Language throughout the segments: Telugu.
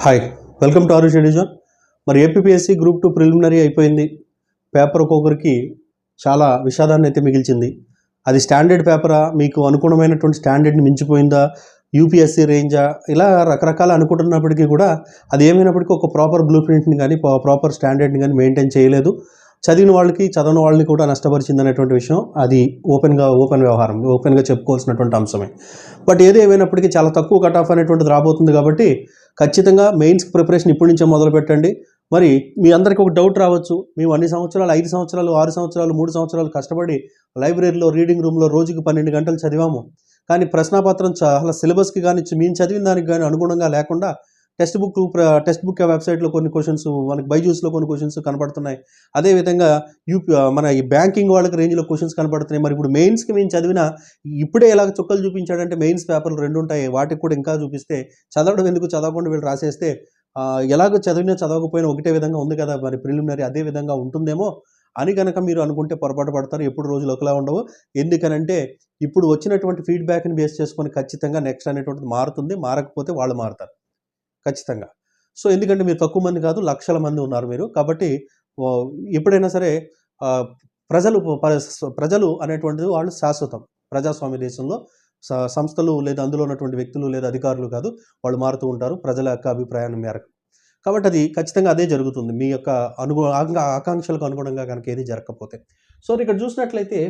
Hi, welcome to Aarush edition. మరి ఏపీఎస్సి గ్రూప్ 2 ప్రిలిమినరీ అయిపోయింది. పేపర్ ఒక్కొక్కరికి చాలా విషాదాన్ని అయితే మిగిల్చింది. అది స్టాండర్డ్ పేపరా, మీకు అనుగుణమైనటువంటి స్టాండర్డ్ని మించిపోయిందా, యూపీఎస్సీ రేంజా, ఇలా రకరకాల అనుకుంటున్నప్పటికీ కూడా అది ఏమైనప్పటికీ ఒక ప్రాపర్ బ్లూ ప్రింట్ని కానీ ప్రాపర్ స్టాండర్డ్ని కానీ మెయింటైన్ చేయలేదు. చదివిన వాళ్ళకి చదవని వాళ్ళని కూడా నష్టపరిచింది అనేటువంటి విషయం అది ఓపెన్ వ్యవహారం, ఓపెన్గా చెప్పుకోవాల్సినటువంటి అంశమే. బట్ ఏది ఏమైనప్పటికీ చాలా తక్కువ కట్ ఆఫ్ అనేటువంటిది రాబోతుంది కాబట్టి ఖచ్చితంగా మెయిన్స్ ప్రిపరేషన్ ఇప్పటి నుంచే మొదలు పెట్టండి. మరి మీ అందరికీ ఒక డౌట్ రావచ్చు, మేము అన్ని సంవత్సరాలు 5 సంవత్సరాలు 6 సంవత్సరాలు 3 సంవత్సరాలు కష్టపడి లైబ్రరీలో రీడింగ్ రూమ్లో రోజుకి 12 గంటలు చదివాము, కానీ ప్రశ్నాపత్రం చాలా సిలబస్కి కానీ మేము చదివిన దానికి కానీ అనుగుణంగా లేకుండా టెక్స్ట్ బుక్ వెబ్సైట్లో కొన్ని క్వశ్చన్స్, మనకి బైజూస్లో కొన్ని క్వశ్చన్స్ కనపడుతున్నాయి. అదేవిధంగా మన ఈ బ్యాంకింగ్ వాళ్ళకి రేంజ్లో క్వశ్చన్స్ కనపడుతున్నాయి. మరి ఇప్పుడు మెయిన్స్కి మేము చదివిన ఇప్పుడే ఎలా చుక్కలు చూపించాడంటే మెయిన్స్ పేపర్లు 2 ఉంటాయి, వాటికి కూడా ఇంకా చూపిస్తే చదవడం ఎందుకు, చదవకుండా వీళ్ళు రాసేస్తే ఎలాగో చదవకపోయినా ఒకటే విధంగా ఉంది కదా, మరి ప్రిలిమినరీ అదే విధంగా ఉంటుందేమో అని కనుక మీరు అనుకుంటే పొరపాటు పడతారు. ఎప్పుడు రోజులు ఒకలా ఉండవు. ఎందుకనంటే ఇప్పుడు వచ్చినటువంటి ఫీడ్బ్యాక్ని బేస్ చేసుకొని ఖచ్చితంగా నెక్స్ట్ అనేటువంటిది మారుతుంది. మారకపోతే వాళ్ళు మారుతారు ఖచ్చితంగా. సో ఎందుకంటే మీరు తక్కువ మంది కాదు, లక్షల మంది ఉన్నారు మీరు. కాబట్టి ఎప్పుడైనా సరే ప్రజలు అనేటువంటిది వాళ్ళు శాశ్వతం. ప్రజాస్వామ్య దేశంలో సంస్థలు లేదా అందులో ఉన్నటువంటి వ్యక్తులు లేదా అధికారులు కాదు, వాళ్ళు మారుతూ ఉంటారు ప్రజల యొక్క అభిప్రాయాన్ని మేరకు. కాబట్టి అది ఖచ్చితంగా అదే జరుగుతుంది మీ యొక్క ఆకాంక్షలకు అనుగుణంగా కనుక ఏది జరగకపోతే. సో ఇక్కడ చూసినట్లయితే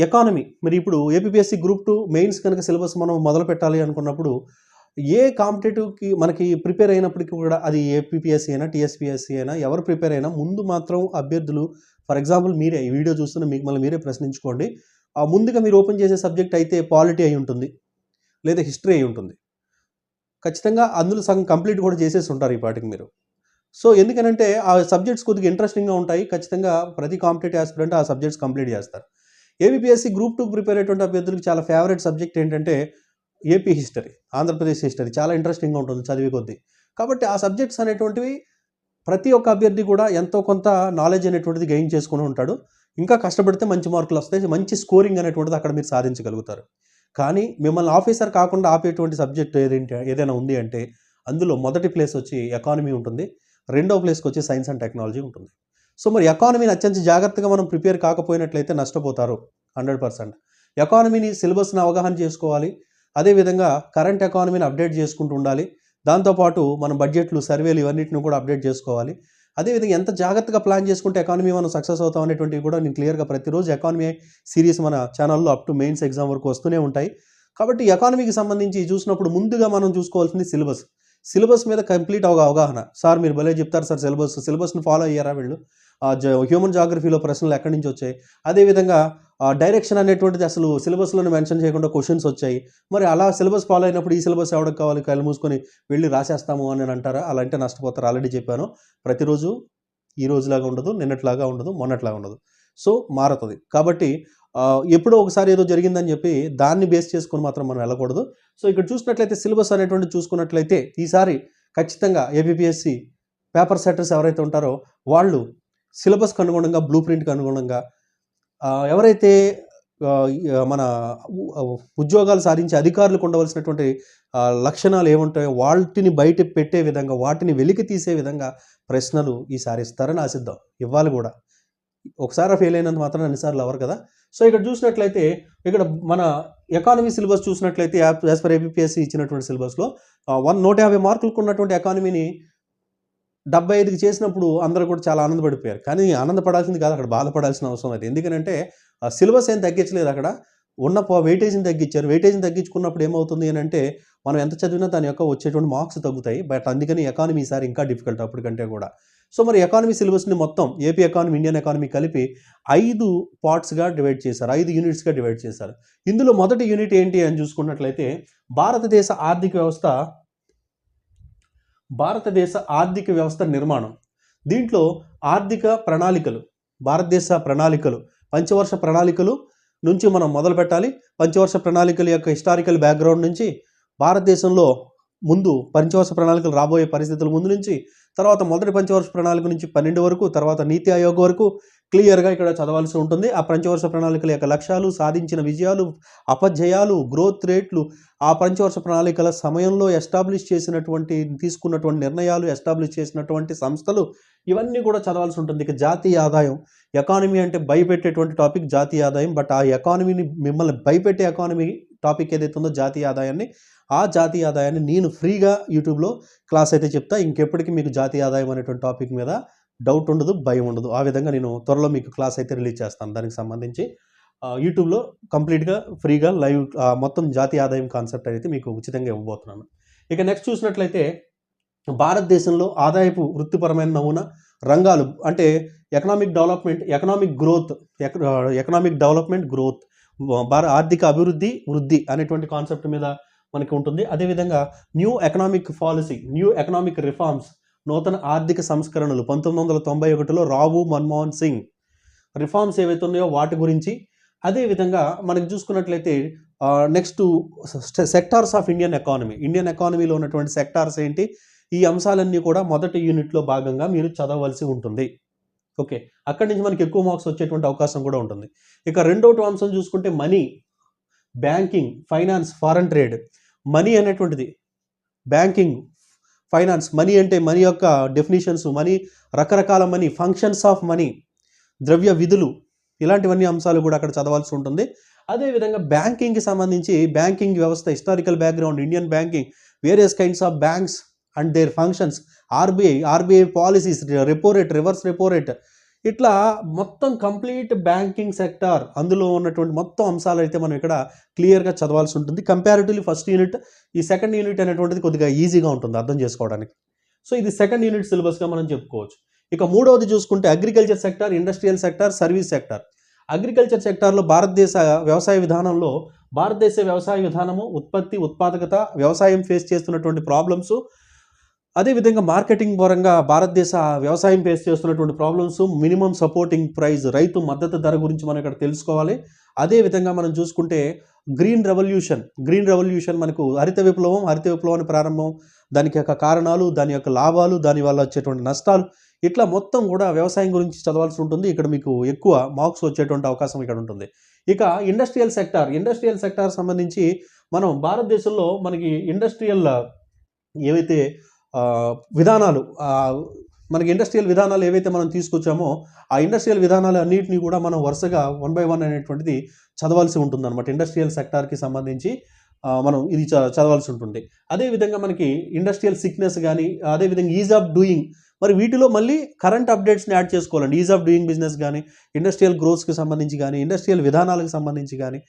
ఎకానమీ, మరి ఇప్పుడు ఏపీఎస్సి గ్రూప్ 2 మెయిన్స్ కనుక సిలబస్ మనం మొదలు పెట్టాలి అనుకున్నప్పుడు ఏ కాంపిటేటివ్కి మనకి ప్రిపేర్ అయినప్పటికీ కూడా అది ఏపీఎస్సి అయినా టీఎస్పీఎస్సి అయినా ఎవరు ప్రిపేర్ అయినా ముందు మాత్రం అభ్యర్థులు, ఫర్ ఎగ్జాంపుల్ మీరే ఈ వీడియో చూస్తున్న మీకు మళ్ళీ మీరే ప్రశ్నించుకోండి. ముందుగా మీరు ఓపెన్ చేసే సబ్జెక్ట్ అయితే పాలిటీ అయి ఉంటుంది లేదా హిస్టరీ అయి ఉంటుంది. ఖచ్చితంగా అందులో సగం కంప్లీట్ కూడా చేసేసి ఉంటారు ఈ పాటికి మీరు. సో ఎందుకనంటే ఆ సబ్జెక్ట్స్ కొద్దిగా ఇంట్రెస్టింగ్గా ఉంటాయి. ఖచ్చితంగా ప్రతి కాంపిటేటివ్ ఆస్పిరెంట్ ఆ సబ్జెక్ట్స్ కంప్లీట్ చేస్తారు. ఏపీఎస్సి గ్రూప్ 2 ప్రిపేర్ అయ్యేటువంటి అభ్యర్థులకు చాలా ఫేవరెట్ సబ్జెక్ట్ ఏంటంటే ఏపీ హిస్టరీ, ఆంధ్రప్రదేశ్ హిస్టరీ చాలా ఇంట్రెస్టింగ్గా ఉంటుంది చదివే కొద్దీ. కాబట్టి ఆ సబ్జెక్ట్స్ అనేటువంటివి ప్రతి ఒక్క అభ్యర్థి కూడా ఎంతో కొంత నాలెడ్జ్ అనేటువంటిది గెయిన్ చేసుకుని ఉంటాడు. ఇంకా కష్టపడితే మంచి మార్కులు వస్తాయి, మంచి స్కోరింగ్ అనేటువంటిది అక్కడ మీరు సాధించగలుగుతారు. కానీ మిమ్మల్ని ఆఫీసర్ కాకుండా ఆపేటువంటి సబ్జెక్ట్ ఏదైనా ఉంది అంటే అందులో మొదటి ప్లేస్ వచ్చి ఎకానమీ ఉంటుంది, రెండవ ప్లేస్కి వచ్చి సైన్స్ అండ్ టెక్నాలజీ ఉంటుంది. సో మరి ఎకానమీని అత్యంత జాగ్రత్తగా మనం ప్రిపేర్ కాకపోయినట్లయితే నష్టపోతారు 100%. ఎకానమీని సిలబస్ని అవగాహన చేసుకోవాలి. అదేవిధంగా కరెంట్ ఎకానమీని అప్డేట్ చేసుకుంటూ ఉండాలి. దాంతోపాటు మనం బడ్జెట్లు, సర్వేలు ఇవన్నిటిని కూడా అప్డేట్ చేసుకోవాలి. అదేవిధంగా ఎంత జాగ్రత్తగా ప్లాన్ చేసుకుంటే ఎకానమీ మనం సక్సెస్ అవుతాం అనేటువంటివి కూడా నేను క్లియర్గా ప్రతిరోజు ఎకానమీ సిరీస్ మన ఛానల్లో అప్ టు మెయిన్స్ ఎగ్జామ్ వరకు వస్తూనే ఉంటాయి. కాబట్టి ఎకానమీకి సంబంధించి చూసినప్పుడు ముందుగా మనం చూసుకోవాల్సింది సిలబస్ మీద కంప్లీట్ అవగాహన. సార్ మీరు భలే చెప్తారు సార్, సిలబస్ని ఫాలో అయ్యారా వీళ్ళు, హ్యూమన్ జాగ్రఫీలో ప్రశ్నలు ఎక్కడి నుంచి వచ్చాయి, అదేవిధంగా డైరెక్షన్ అనేటువంటిది అసలు సిలబస్లోనే మెన్షన్ చేయకుండా క్వశ్చన్స్ వచ్చాయి. మరి అలా సిలబస్ ఫాలో అయినప్పుడు ఈ సిలబస్ ఎవరికి కావాలి, కళ్ళు మూసుకొని వెళ్ళి రాసేస్తాము అని అంటారా? అలా అంటే నష్టపోతారు. ఆల్రెడీ చెప్పాను, ప్రతిరోజు ఈ రోజులాగా ఉండదు, నిన్నట్లాగా ఉండదు, మొన్నట్లాగా ఉండదు. సో మారుతుంది. కాబట్టి ఎప్పుడో ఒకసారి ఏదో జరిగిందని చెప్పి దాన్ని బేస్ చేసుకొని మాత్రం మనం వెళ్ళకూడదు. సో ఇక్కడ చూసినట్లయితే సిలబస్ అనేటువంటి చూసుకున్నట్లయితే ఈసారి ఖచ్చితంగా ఏపీఎస్సి పేపర్ సెట్టర్స్ ఎవరైతే ఉంటారో వాళ్ళు సిలబస్కి అనుగుణంగా, బ్లూ ప్రింట్కి అనుగుణంగా ఎవరైతే మన ఉద్యోగాలు సాధించే అధికారులకు ఉండవలసినటువంటి లక్షణాలు ఏముంటాయో వాటిని బయట పెట్టే విధంగా, వాటిని వెలికి తీసే విధంగా ప్రశ్నలు ఈసారి ఇస్తారని ఆశిద్దాం. ఇవ్వాలి కూడా. ఒకసారి ఫెయిల్ అయినంత మాత్రం అన్నిసార్లు అవ్వరు కదా. సో ఇక్కడ చూసినట్లయితే ఇక్కడ మన ఎకానమీ సిలబస్ చూసినట్లయితే యాజ్ పర్ ఏపీఎస్సి ఇచ్చినటువంటి సిలబస్లో 150 మార్కులకు ఉన్నటువంటి ఎకానమీని 75కి చేసినప్పుడు అందరూ కూడా చాలా ఆనందపడిపోయారు. కానీ ఆనందపడాల్సింది కాదు, అక్కడ బాధపడాల్సిన అవసరం అది. ఎందుకంటే సిలబస్ ఏం తగ్గించలేదు, అక్కడ ఉన్న వెయిటేజ్ని తగ్గించారు. వెయిటేజ్ని తగ్గించుకున్నప్పుడు ఏమవుతుంది అని అంటే మనం ఎంత చదివినా దాని యొక్క వచ్చేటువంటి మార్క్స్ తగ్గుతాయి. బట్ అందుకని ఎకానమీ ఈసారి ఇంకా డిఫికల్ట్ అప్పటికంటే కూడా. సో మరి ఎకానమీ సిలబస్ని మొత్తం ఏపీ ఎకానమీ, ఇండియన్ ఎకానమీ కలిపి 5 పార్ట్స్గా డివైడ్ చేశారు, 5 యూనిట్స్గా డివైడ్ చేశారు. ఇందులో మొదటి యూనిట్ ఏంటి అని చూసుకున్నట్లయితే భారతదేశ ఆర్థిక వ్యవస్థ నిర్మాణం. దీంట్లో ఆర్థిక ప్రణాళికలు, భారతదేశ ప్రణాళికలు, పంచవర్ష ప్రణాళికలు నుంచి మనం మొదలు పెట్టాలి. పంచవర్ష ప్రణాళికల యొక్క హిస్టారికల్ బ్యాక్గ్రౌండ్ నుంచి, భారతదేశంలో ముందు పంచవర్ష ప్రణాళికలు రాబోయే పరిస్థితుల ముందు నుంచి, తర్వాత మొదటి పంచవర్ష ప్రణాళిక నుంచి 12 వరకు, తర్వాత నీతి ఆయోగ్ వరకు, క్లియర్గా ఇక్కడ చదవాల్సి ఉంటుంది. ఆ పంచవర్ష ప్రణాళికల యొక్క లక్ష్యాలు, సాధించిన విజయాలు, అపజయాలు, గ్రోత్ రేట్లు, ఆ పంచవర్ష ప్రణాళికల సమయంలో తీసుకున్నటువంటి నిర్ణయాలు, ఎస్టాబ్లిష్ చేసినటువంటి సంస్థలు, ఇవన్నీ కూడా చదవాల్సి ఉంటుంది. ఇక జాతీయ ఆదాయం, ఎకానమీ అంటే భయపెట్టేటువంటి టాపిక్ జాతీయ ఆదాయం. బట్ ఆ ఎకానమీని, మిమ్మల్ని భయపెట్టే ఎకానమీ టాపిక్ ఏదైతే ఉందో జాతీయ ఆదాయాన్ని, ఆ జాతీయ ఆదాయాన్ని నేను ఫ్రీగా యూట్యూబ్లో క్లాస్ అయితే చెప్తా. ఇంకెప్పటికీ మీకు జాతీయ ఆదాయం అనేటువంటి టాపిక్ మీద డౌట్ ఉండదు, భయం ఉండదు. ఆ విధంగా నేను త్వరలో మీకు క్లాస్ అయితే రిలీజ్ చేస్తాను. దానికి సంబంధించి యూట్యూబ్లో కంప్లీట్గా ఫ్రీగా లైవ్ మొత్తం జాతీయ ఆదాయం కాన్సెప్ట్ అయితే మీకు ఉచితంగా ఇవ్వబోతున్నాను. ఇక నెక్స్ట్ చూసినట్లయితే భారతదేశంలో ఆదాయపు వృత్తిపరమైన నమూనా రంగాలు అంటే ఎకనామిక్ డెవలప్మెంట్ గ్రోత్, ఆర్థిక అభివృద్ధి, వృద్ధి అనేటువంటి కాన్సెప్ట్ మీద మనకి ఉంటుంది. అదేవిధంగా న్యూ ఎకనామిక్ రిఫార్మ్స్, నూతన ఆర్థిక సంస్కరణలు 1991లో రావు మన్మోహన్ సింగ్ రిఫార్మ్స్ ఏవైతే ఉన్నాయో వాటి గురించి. అదేవిధంగా మనకి చూసుకున్నట్లయితే నెక్స్ట్ సెక్టార్స్ ఆఫ్ ఇండియన్ ఎకానమీలో ఉన్నటువంటి సెక్టార్స్ ఏంటి, ఈ అంశాలన్నీ కూడా మొదటి యూనిట్లో భాగంగా మీరు చదవవలసి ఉంటుంది. ఓకే, అక్కడి నుంచి మనకి ఎక్కువ మార్క్స్ వచ్చేటువంటి అవకాశం కూడా ఉంటుంది. ఇక రెండవ అంశం చూసుకుంటే money, banking, finance, foreign trade. Money అనేటువంటిది, బ్యాంకింగ్, ఫైనాన్స్, మనీ అంటే మనీ యొక్క డెఫినేషన్స్, మనీ, రకరకాల మనీ, ఫంక్షన్స్ ఆఫ్ మనీ, ద్రవ్య విధులు, ఇలాంటివన్నీ అంశాలు కూడా అక్కడ చదవాల్సి ఉంటుంది. అదేవిధంగా బ్యాంకింగ్కి సంబంధించి బ్యాంకింగ్ వ్యవస్థ, historical background, Indian banking, various kinds of banks and there functions, RBI policies, repo rate, reverse repo rate, ఇట్లా మొత్తం కంప్లీట్ బ్యాంకింగ్ సెక్టార్ అందులో ఉన్నటువంటి మొత్తం అంశాలు అయితే మనం ఇక్కడ క్లియర్గా చదవాల్సి ఉంటుంది. కంపారిటివ్లీ ఫస్ట్ యూనిట్, ఈ సెకండ్ యూనిట్ అనేటువంటిది కొద్దిగా ఈజీగా ఉంటుంది అర్థం చేసుకోవడానికి. సో ఇది సెకండ్ యూనిట్ సిలబస్గా మనం చెప్పుకోవచ్చు. ఇక మూడవది చూసుకుంటే agriculture sector, industrial sector, service sector. Agriculture సెక్టార్లో భారతదేశ వ్యవసాయ విధానము, ఉత్పత్తి, ఉత్పాదకత, వ్యవసాయం ఫేస్ చేస్తున్నటువంటి ప్రాబ్లమ్స్, అదేవిధంగా మార్కెటింగ్ పరంగా భారతదేశ వ్యవసాయం ఫేస్ చేస్తున్నటువంటి ప్రాబ్లమ్స్, మినిమం సపోర్టింగ్ ప్రైస్, రైతు మద్దతు ధర గురించి మనం ఇక్కడ తెలుసుకోవాలి. అదేవిధంగా మనం చూసుకుంటే గ్రీన్ రెవల్యూషన్ మనకు హరిత విప్లవాన్ని ప్రారంభం, దానికి యొక్క కారణాలు, దాని యొక్క లాభాలు, దానివల్ల వచ్చేటువంటి నష్టాలు, ఇట్లా మొత్తం కూడా వ్యవసాయం గురించి చదవాల్సి ఉంటుంది. ఇక్కడ మీకు ఎక్కువ మార్క్స్ వచ్చేటువంటి అవకాశం ఇక్కడ ఉంటుంది. ఇక ఇండస్ట్రియల్ సెక్టార్ సంబంధించి మనం భారతదేశంలో మనకి ఇండస్ట్రియల్ ఏవైతే మనకి ఇండస్ట్రియల్ విధానాలు ఏవైతే మనం తీసుకొచ్చామో ఆ ఇండస్ట్రియల్ విధానాలు అన్నింటినీ కూడా మనం వరుసగా 1 by 1 అనేటువంటిది చదవాల్సి ఉంటుంది అనమాట. ఇండస్ట్రియల్ సెక్టార్కి సంబంధించి మనం ఇది చదవాల్సి ఉంటుంది. అదేవిధంగా మనకి ఇండస్ట్రియల్ సిక్నెస్ కానీ, అదేవిధంగా ఈజ్ ఆఫ్ డూయింగ్, మరి వీటిలో మళ్ళీ కరెంట్ అప్డేట్స్ని యాడ్ చేసుకోవాలండి. ఈజ్ ఆఫ్ డూయింగ్ బిజినెస్ కానీ, ఇండస్ట్రియల్ గ్రోత్స్కి సంబంధించి కానీ, ఇండస్ట్రియల్ విధానాలకు సంబంధించి కానీ,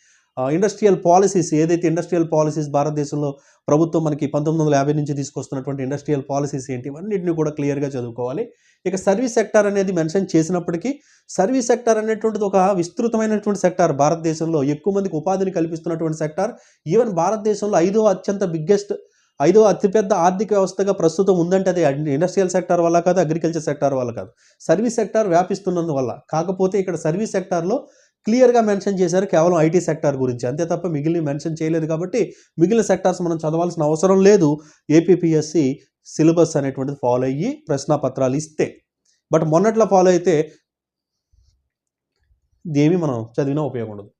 ఇండస్ట్రియల్ పాలసీస్, ఏదైతే ఇండస్ట్రియల్ పాలసీస్ భారతదేశంలో ప్రభుత్వం మనకి 1950 నుంచి తీసుకొస్తున్నటువంటి ఇండస్ట్రియల్ పాలసీస్ ఏంటి, ఇవన్నింటినీ కూడా క్లియర్గా చదువుకోవాలి. ఇక సర్వీస్ సెక్టార్ అనేది మెన్షన్ చేసినప్పటికీ, సర్వీస్ సెక్టార్ అనేటువంటిది ఒక విస్తృతమైనటువంటి సెక్టార్. భారతదేశంలో ఎక్కువ మందికి ఉపాధిని కల్పిస్తున్నటువంటి సెక్టార్. ఈవెన్ భారతదేశంలో ఐదో అతిపెద్ద ఆర్థిక వ్యవస్థగా ప్రస్తుతం ఉందంటే అది ఇండస్ట్రియల్ సెక్టార్ వల్ల కాదు, అగ్రికల్చర్ సెక్టార్ వల్ల కాదు, సర్వీస్ సెక్టార్ వ్యాపిస్తున్నందువల్ల. కాకపోతే ఇక్కడ సర్వీస్ సెక్టార్లో క్లియర్గా మెన్షన్ చేశారు కేవలం ఐటీ సెక్టార్ గురించి, అంతే తప్ప మిగిలిన మెన్షన్ చేయలేదు. కాబట్టి మిగిలిన సెక్టార్స్ మనం చదవాల్సిన అవసరం లేదు. ఏపీపీఎస్సి సిలబస్ అనేటువంటిది ఫాలో అయ్యి ప్రశ్నాపత్రాలు ఇస్తే, బట్ మొన్నట్లో ఫాలో అయితే ఇదేమీ మనం చదివినా ఉపయోగం ఉండదు.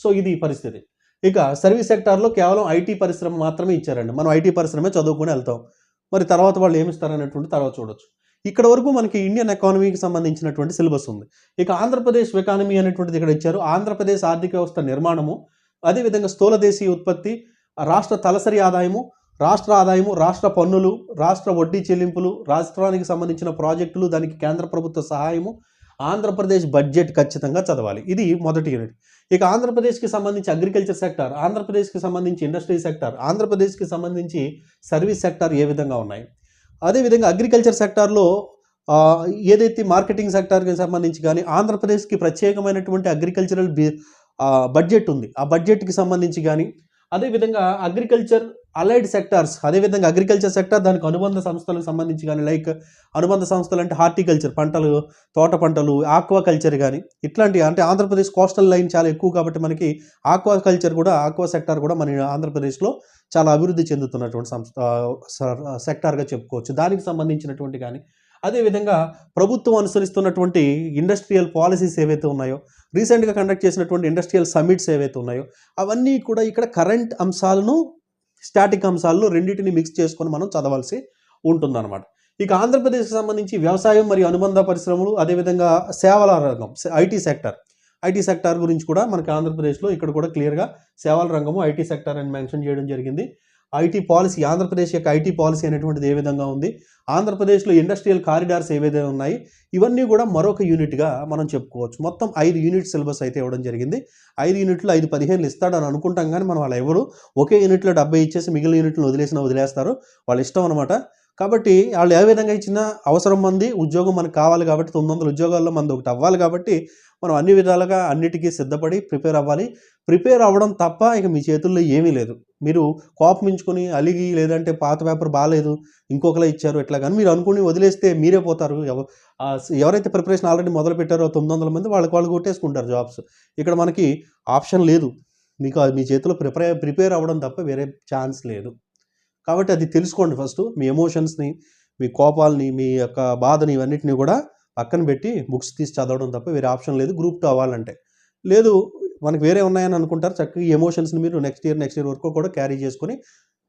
సో ఇది పరిస్థితి. ఇక సర్వీస్ సెక్టార్లో కేవలం ఐటీ పరిశ్రమ మాత్రమే ఇచ్చారండి. మనం ఐటీ పరిశ్రమే చదువుకుని వెళ్తాం, మరి తర్వాత వాళ్ళు ఏమి ఇస్తారనేటువంటి తర్వాత చూడొచ్చు. ఇక్కడ వరకు మనకి ఇండియన్ ఎకానమీకి సంబంధించినటువంటి సిలబస్ ఉంది. ఇక ఆంధ్రప్రదేశ్ ఎకానమీ అనేటువంటిది ఇక్కడ ఇచ్చారు. ఆంధ్రప్రదేశ్ ఆర్థిక వ్యవస్థ నిర్మాణము, అదేవిధంగా స్థూల దేశీయ ఉత్పత్తి, రాష్ట్ర తలసరి ఆదాయము, రాష్ట్ర పన్నులు, రాష్ట్ర వడ్డీ చెల్లింపులు, రాష్ట్రానికి సంబంధించిన ప్రాజెక్టులు, దానికి కేంద్ర ప్రభుత్వ సహాయము, ఆంధ్రప్రదేశ్ బడ్జెట్ ఖచ్చితంగా చదవాలి. ఇది మొదటి యూనిట్. ఇక ఆంధ్రప్రదేశ్కి సంబంధించి అగ్రికల్చర్ సెక్టార్, ఆంధ్రప్రదేశ్కి సంబంధించి ఇండస్ట్రీ సెక్టార్, ఆంధ్రప్రదేశ్కి సంబంధించి సర్వీస్ సెక్టార్ ఏ విధంగా ఉన్నాయి. అదేవిధంగా అగ్రికల్చర్ సెక్టార్లో ఏదైతే మార్కెటింగ్ సెక్టార్కి సంబంధించి కానీ, ఆంధ్రప్రదేశ్కి ప్రత్యేకమైనటువంటి అగ్రికల్చరల్ బడ్జెట్ ఉంది, ఆ బడ్జెట్కి సంబంధించి కానీ, అదేవిధంగా అగ్రికల్చర్ అలైడ్ సెక్టార్స్, అదేవిధంగా అగ్రికల్చర్ సెక్టార్ దానికి అనుబంధ సంస్థలకు సంబంధించి కానీ, లైక్ అనుబంధ సంస్థలు అంటే హార్టికల్చర్, పంటలు, తోట పంటలు, ఆక్వాకల్చర్ కానీ, ఇట్లాంటి అంటే ఆంధ్రప్రదేశ్ కోస్టల్ లైన్ చాలా ఎక్కువ కాబట్టి మనకి ఆక్వా సెక్టార్ కూడా మన ఆంధ్రప్రదేశ్లో చాలా అభివృద్ధి చెందుతున్నటువంటి సెక్టార్గా చెప్పుకోవచ్చు. దానికి సంబంధించినటువంటి కానీ, అదేవిధంగా ప్రభుత్వం అనుసరిస్తున్నటువంటి ఇండస్ట్రియల్ పాలసీస్ ఏవైతే ఉన్నాయో, రీసెంట్గా కండక్ట్ చేసినటువంటి ఇండస్ట్రియల్ సమ్మిట్స్ ఏవైతే ఉన్నాయో, అవన్నీ కూడా ఇక్కడ కరెంట్ అంశాలను, స్టాటిక్ అంశాలను రెండింటిని మిక్స్ చేసుకొని మనం చదవాల్సి ఉంటుందన్నమాట. ఇక ఆంధ్రప్రదేశ్కి సంబంధించి వ్యవసాయం మరియు అనుబంధ పరిశ్రమలు, అదేవిధంగా సేవల రంగం, ఐటీ సెక్టార్ గురించి కూడా మనకి ఆంధ్రప్రదేశ్లో ఇక్కడ కూడా క్లియర్గా సేవల రంగము, ఐటీ సెక్టార్ అని మెన్షన్ చేయడం జరిగింది. ఐటీ పాలసీ, ఆంధ్రప్రదేశ్ యొక్క ఐటీ పాలసీ అనేటువంటిది ఏ విధంగా ఉంది, ఆంధ్రప్రదేశ్లో ఇండస్ట్రియల్ కారిడార్స్ ఏవైతే ఉన్నాయి, ఇవన్నీ కూడా మరొక యూనిట్గా మనం చెప్పుకోవచ్చు. మొత్తం 5 యూనిట్ సిలబస్ అయితే ఇవ్వడం జరిగింది. 5 యూనిట్లు 5-15 ఇస్తాడని అనుకుంటాం, కానీ మనం వాళ్ళు ఎవరు ఒకే యూనిట్లో 70 ఇచ్చేసి మిగిలిన యూనిట్లను వదిలేస్తారు. వాళ్ళ ఇష్టం అనమాట. కాబట్టి వాళ్ళు ఏ విధంగా ఇచ్చినా అవసరం మంది ఉద్యోగం మనకు కావాలి కాబట్టి 900 ఉద్యోగాల్లో మనది ఒకటి అవ్వాలి కాబట్టి మనం అన్ని విధాలుగా అన్నిటికీ సిద్ధపడి ప్రిపేర్ అవ్వాలి. ప్రిపేర్ అవ్వడం తప్ప ఇక మీ చేతుల్లో ఏమీ లేదు. మీరు కోపమించుకొని అలిగి, లేదంటే పాత పేపర్ బాలేదు ఇంకొకలా ఇచ్చారు ఇట్లా కానీ మీరు అనుకుని వదిలేస్తే మీరే పోతారు. ఎవరైతే ప్రిపరేషన్ ఆల్రెడీ మొదలు పెట్టారో 900 మంది వాళ్ళు కొట్టేసుకుంటారు జాబ్స్. ఇక్కడ మనకి ఆప్షన్ లేదు. మీకు మీ చేతిలో ప్రిపేర్ అవ్వడం తప్ప వేరే ఛాన్స్ లేదు. కాబట్టి అది తెలుసుకోండి. ఫస్ట్ మీ ఎమోషన్స్ని, మీ కోపాలని, మీ యొక్క బాధని, ఇవన్నిటిని కూడా పక్కన పెట్టి బుక్స్ తీసి చదవడం తప్ప వేరే ఆప్షన్ లేదు గ్రూప్ 2 అవ్వాలంటే. లేదు మనకు వేరే ఉన్నాయని అనుకుంటారు, చక్కగా ఈ ఎమోషన్స్ని మీరు నెక్స్ట్ ఇయర్ వరకు కూడా క్యారీ చేసుకొని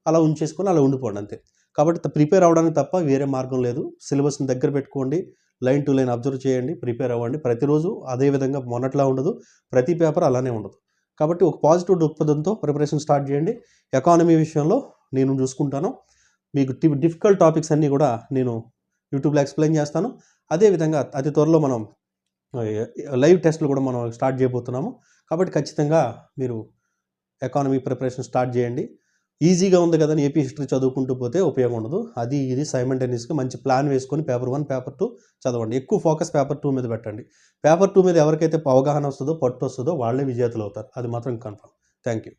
అలా ఉంచేసుకొని అలా ఉండిపోండి అంతే. కాబట్టి ప్రిపేర్ అవ్వడానికి తప్ప వేరే మార్గం లేదు. సిలబస్ని దగ్గర పెట్టుకోండి, లైన్ టు లైన్ అబ్జర్వ్ చేయండి, ప్రిపేర్ అవ్వండి. ప్రతిరోజు అదే విధంగా మొన్నట్లా ఉండదు, ప్రతి పేపర్ అలానే ఉండదు. కాబట్టి ఒక పాజిటివ్ దృక్పథంతో ప్రిపరేషన్ స్టార్ట్ చేయండి. ఎకానమీ విషయంలో నేను చూసుకుంటాను. మీకు డిఫికల్ట్ టాపిక్స్ అన్నీ కూడా నేను యూట్యూబ్లో ఎక్స్ప్లెయిన్ చేస్తాను. అదేవిధంగా అతి త్వరలో మనం లైవ్ టెస్ట్లు కూడా మనం స్టార్ట్ చేయబోతున్నాము. కాబట్టి ఖచ్చితంగా మీరు ఎకానమీ ప్రిపరేషన్ స్టార్ట్ చేయండి. ఈజీగా ఉంది కదా అని ఏపీ హిస్టరీ చదువుకుంటూ పోతే ఉపయోగం ఉండదు. అది ఇది సైమల్టేనియస్గా మంచి ప్లాన్ వేసుకొని పేపర్ 1, పేపర్ 2 చదవండి. ఎక్కువ ఫోకస్ పేపర్ 2 మీద పెట్టండి. పేపర్ 2 మీద ఎవరికైతే అవగాహన వస్తుందో, పట్టు వస్తుందో వాళ్ళే విజేతలు అవుతారు. అది మాత్రం కన్ఫర్మ్. Thank you.